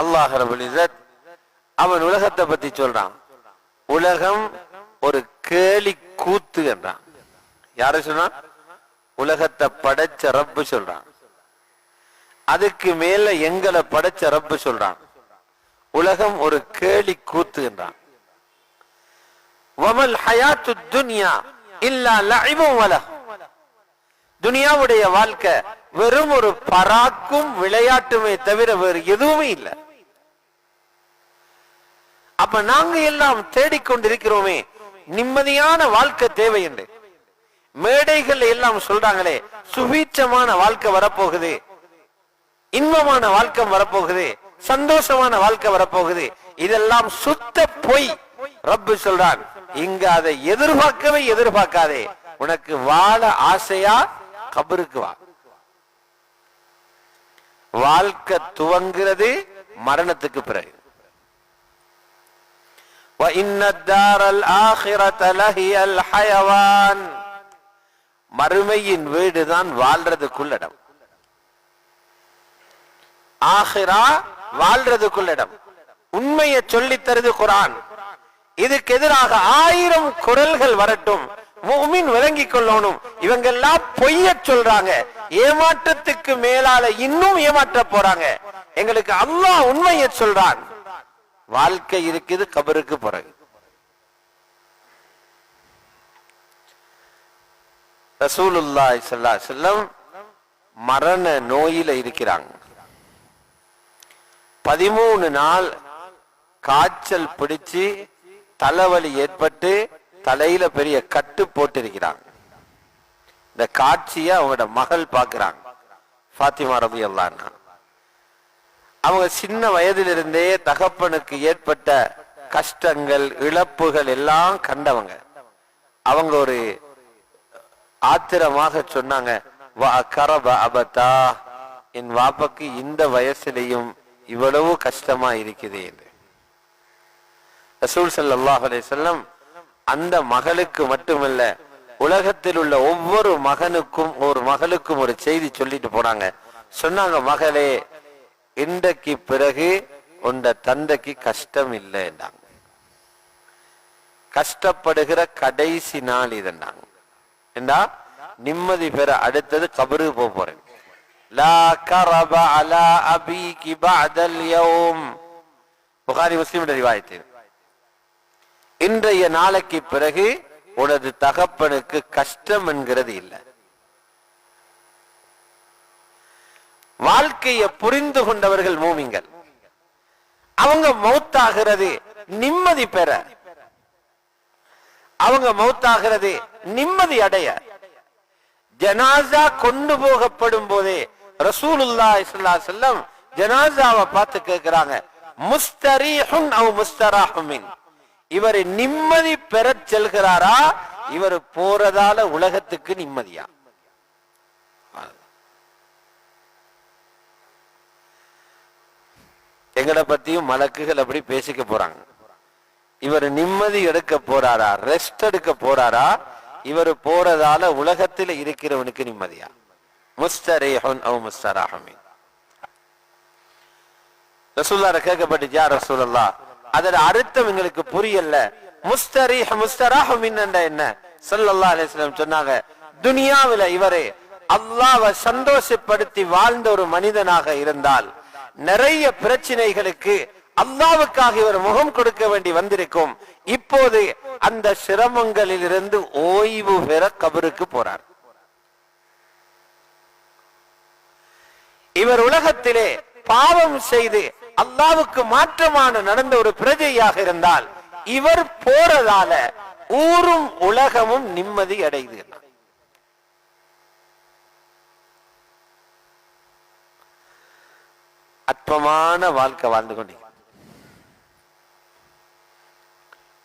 அல்லாஹ் ரப்பல் இஸ்ஸத் அவன் உலகத்தை பத்தி சொல்றான். உலகம் ஒரு கேலி கூத்து என்றான். யாரு சொன்னான்? உலகத்தை படைச்ச ரப்பு சொல்றான். அதுக்கு மேல எங்களை படைச்ச ரப்பு சொல்றான். உலகம் ஒரு கேலி கூத்து என்றான். வமல் ஹயாத்து துன்யா இல்லா லஇபும் வலஹ். துனியாவுடைய வாழ்க்கை வெறும் ஒரு பராக்கும் விளையாட்டுமே தவிர வேறு எதுவுமே இல்லை. அப்ப நாங்க எல்லாம் தேடிக்கொண்டிருக்கிறோமே நிம்மதியான வாழ்க்கை தேவை என்று. மேடைகள் எல்லாம் சொல்றாங்களே சுபீட்சமான வாழ்க்கை வரப்போகுது, இன்பமான வாழ்க்கை வரப்போகுது, சந்தோஷமான வாழ்க்கை வரப்போகுது. இதெல்லாம் சுத்த பொய். ரப்பு சொல்றான், இங்க அதை எதிர்பார்க்கவே எதிர்பார்க்காதே. உனக்கு வாழ ஆசையா கபருக்கு வா. வாழ்க்கை துவங்கிறது மரணத்துக்கு பிறகு. மறுமையின் வீடுதான் வாழ்றதுக்குள்ளிடம். ஆகிரா வாழ்றதுக்குள்ளிடம். உண்மையை சொல்லித் தருது குர்ஆன். இதுக்கு எதிராக 1000 குரல்கள் வரட்டும், முஃமின் விளங்கிக் கொள்ளணும். இவங்க எல்லாம் பொய்ய சொல்றாங்க, ஏமாற்றத்துக்கு மேலால இன்னும் ஏமாற்ற போறாங்க. எங்களுக்கு அல்லாஹ் உண்மையை சொல்றான். வாழ்க்கை இருக்குது கபருக்கு பிறகு. ரசூலுல்லாஹி ஸல்லல்லாஹு அலைஹி வஸல்லம் மரண நோயில இருக்கிறாங்க. 13 நாள் காய்ச்சல் பிடிச்சு தலைவலி ஏற்பட்டு தலையில பெரிய கட்டு போட்டிருக்கிறாங்க. இந்த காட்சியை அவங்களோட மகள் பார்க்கிறாங்க, ஃபாத்திமா ரலியல்லாஹு அன்ஹா. அவங்க சின்ன வயதிலிருந்தே தகப்பனுக்கு ஏற்பட்ட கஷ்டங்கள் இழப்புகள் எல்லாம் கண்டவங்க. அவங்க ஒரு ஆத்திரமாக சொன்னாங்க, என் வாப்பக்கு இந்த வயசுலையும் இவ்வளவு கஷ்டமா இருக்குது என்று. ரசூல் ஸல்லல்லாஹு அலைஹி வஸல்லம் அந்த மகளுக்கு மட்டுமல்ல, உலகத்தில் உள்ள ஒவ்வொரு மகனுக்கும் ஒரு மகளுக்கும் ஒரு செய்தி சொல்லிட்டு போனாங்க. சொன்னாங்க, மகளே, இன்றைக்கு பிறகு உண்ட தந்தைக்கு கஷ்டம் இல்லை என்றாங்க. கஷ்டப்படுகிற கடைசி நாள் இதுன்னாங்க. என்றா நிம்மதி பெற அடுத்தது கபருக்கு போக போறேன். லா கரப அலா அபீகி பஅதல் யௌம். புகாரி முஸ்லிம் ரிவாயத். இன்றைய நாளைக்கு பிறகு உனது தகப்பனுக்கு கஷ்டம் என்கிறது இல்லை. வாழ்க்கையை புரிந்து கொண்டவர்கள் மூமின்கள். அவங்க மௌத்தாகிறது நிம்மதி பெற, அவங்க மௌத்தாகிறது நிம்மதி அடைய. ஜனாசா கொண்டு போகப்படும் போதே ரசூலுல்லாஹி ஸல்லல்லாஹு அலைஹி வஸல்லம் ஜனாசாவை பார்த்து கேட்கிறாங்க, முஸ்தரீஹுன் அவ் முஸ்தராஹு மின். இவர் நிம்மதி பெற செல்கிறாரா, இவர் போறதால உலகத்துக்கு நிம்மதியா? எங்களை பத்தியும் மலக்குகள் அப்படி பேசிக்க போறாங்க. இவர் நிம்மதி எடுக்க போறாரா, ரெஸ்ட் எடுக்க போறாரா, இவர் போறதால உலகத்தில் இருக்கிறவனுக்கு நிம்மதியா? முஸ்தரீஹுன் அவ் முஸ்தராஹு மின். ரசூலுல்லாஹ் கேட்கப்பட்டுச்சு, யா ரசூலல்லாஹ், அதோட அர்த்தம் எங்களுக்கு புரியல. முஸ்தரீஹ் முஸ்தராஹு மின் என்ன? ஸல்லல்லாஹு அலைஹி வஸல்லம் சொன்னாங்க, துனியாவில இவரே அல்லாஹ்வை சந்தோஷப்படுத்தி வாழ்ந்த ஒரு மனிதனாக இருந்தால் நிறைய பிரச்சனைகளுக்கு அல்லாஹ்வுக்காக இவர் முகம் கொடுக்க வேண்டி வந்திருக்கும். இப்போது அந்த சிரமங்களில் இருந்து ஓய்வு பெற கபருக்கு போறார். இவர் உலகத்திலே பாவம் செய்து அல்லாஹ்வுக்கு மாற்றமான நடந்த ஒரு பிரஜையாக இருந்தால் இவர் போறதால ஊரும் உலகமும் நிம்மதி அடைது. அற்பமான வாழ்க்கை வாழ்ந்து கொண்டீங்க,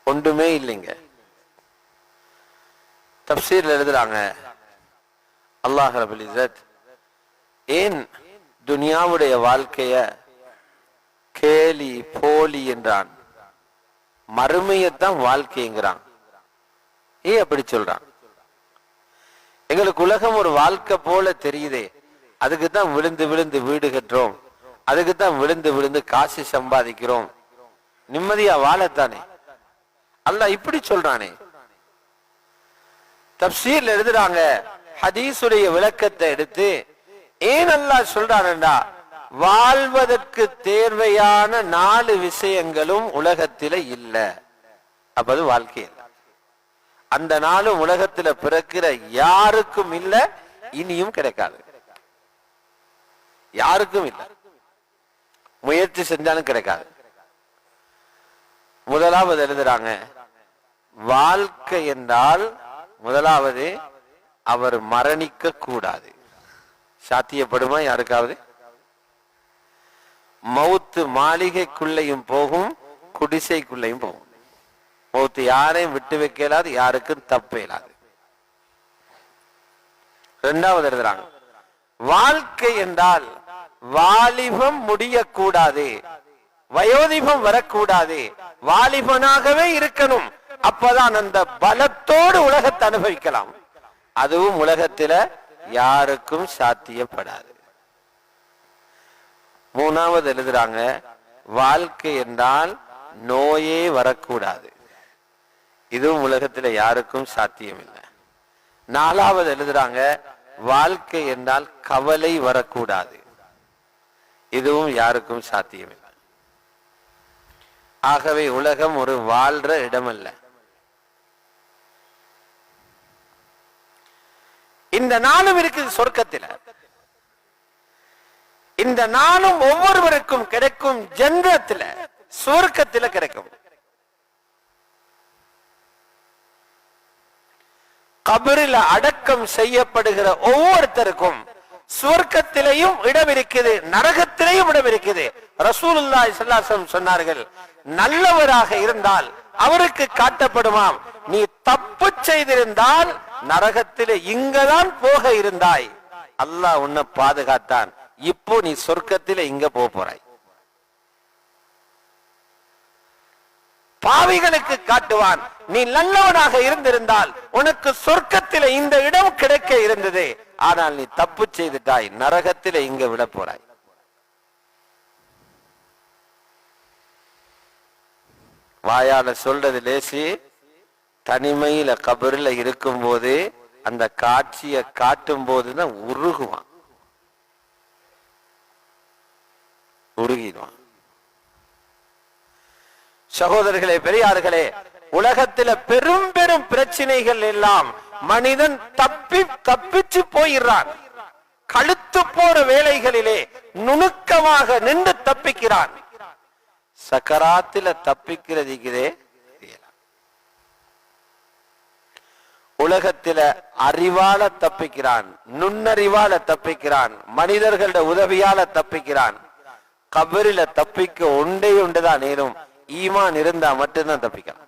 ஒன்றுமே இல்லைங்க. தப்சீர்ல எழுதுறாங்க, அல்லாஹ் ரப்பல் இஸ்ஸத் ஏன் துனியாவுடைய வாழ்க்கைய கேலி போலி என்றான், மறுமையத்தான் வாழ்க்கைங்கிறான். ஏன் அப்படி சொல்றான்? எங்களுக்கு உலகம் ஒரு வாழ்க்கை போல தெரியுதே, அதுக்குதான் விழுந்து விழுந்து வீடு கட்டுறோம், அதுக்குத்தான் விழுந்து விழுந்து காசு சம்பாதிக்கிறோம், நிம்மதியா வாழத்தானே. அல்லாஹ் இப்படி சொல்றானே. தப்சீர்ல எழுதுறாங்க, ஹதீஸுடைய விளக்கத்தை எடுத்து ஏன் அல்லாஹ் சொல்றான்டா, வாழ்வதற்கு தேவையான 4 விஷயங்களும் உலகத்தில இல்ல, அப்ப அது வாழ்க்கை இல்லை. அந்த நாளும் உலகத்துல பிறக்கிற யாருக்கும் இல்ல, இனியும் கிடைக்காது, யாருக்கும் இல்ல, முயற்சி செஞ்சாலும் கிடைக்காது. முதலாவது எழுதுறாங்க, வாழ்க்கை என்றால் முதலாவது அவர் மரணிக்க கூடாது. சாத்தியப்படுமா யாருக்காவது? மௌத்து மாளிகைக்குள்ளையும் போகும், குடிசைக்குள்ளையும் போகும். மௌத்து யாரையும் விட்டு வைக்க இயலாது, யாருக்கும் தப்ப இயலாது. இரண்டாவது எழுதுறாங்க, வாழ்க்கை என்றால் வாலிபம் முடியக்கூடாது, வயோதிபம் வரக்கூடாது, வாலிபனாகவே இருக்கணும். அப்பதான் அந்த பலத்தோடு உலகத்தை அனுபவிக்கலாம். அதுவும் உலகத்தில யாருக்கும் சாத்தியப்படாது. மூணாவது எழுதுறாங்க, வாழ்க்கை என்றால் நோயே வரக்கூடாது, இதுவும் உலகத்துல யாருக்கும் சாத்தியம் இல்லை. நாலாவது எழுதுறாங்க, வாழ்க்கை என்றால் கவலை வரக்கூடாது, இதுவும் யாருக்கும் சாத்தியம் இல்லை. ஆகவே உலகம் ஒரு வாழ்ற இடமல்ல. இந்த நாளும் இருக்குது சொர்க்கத்தில். இந்த நாளும் ஒவ்வொருவருக்கும் கிடைக்கும், ஜன்னத்துல சொர்க்கத்தில் கிடைக்கும். கபரில் அடக்கம் செய்யப்படுகிற ஒவ்வொருத்தருக்கும் சுவர்க்கத்திலேயும் இடம் இருக்குது, நரகத்திலேயும் இடம் இருக்குது. ரசூலுல்லாஹி ஸல்லல்லாஹு அலைஹி வஸல்லம் சொன்னார்கள், நல்லவராக இருந்தால் அவருக்கு காட்டப்படுமாம், நீ தப்பு செய்திருந்தால் நரகத்திலே இங்கதான் போக இருந்தாய், அல்லாஹ் உன்னை பாதுகாத்தான், இப்போ நீ சொர்க்கத்திலே இங்க போறாய். பாவிகளுக்கு காட்டுவான், நீ நல்லவனாக இருந்திருந்தால் உனக்கு சொர்க்கத்திலே இந்த இடம் கிடைக்க இருந்தது, ஆனால் நீ தப்பு செய்துட்டாய், நரகத்திலே இங்க விட போறாய். வாயால சொல்றது லேசி, தனிமையில கபரில் இருக்கும் போது அந்த காட்சியை காட்டும் போதுதான் உருகுவான், உருகிடுவான். சகோதரர்களே, பெரியார்களே, உலகத்தில பெரும் பெரும் பிரச்சனைகள் எல்லாம் மனிதன் தப்பிச்சு போயிடுறான். கழுத்து போற வேலைகளிலே நுணுக்கமாக நின்று தப்பிக்கிறான். சக்கராத்தில தப்பிக்கிறதுக்குதே உலகத்தில அறிவால தப்பிக்கிறான், நுண்ணறிவால தப்பிக்கிறான், மனிதர்களோட உதவியால தப்பிக்கிறான். கபரில தப்பிக்க ஒன்றே ஒன்றுதான் நேரும், ஈமான் இருந்தா மட்டும்தான் தப்பிக்கலாம்.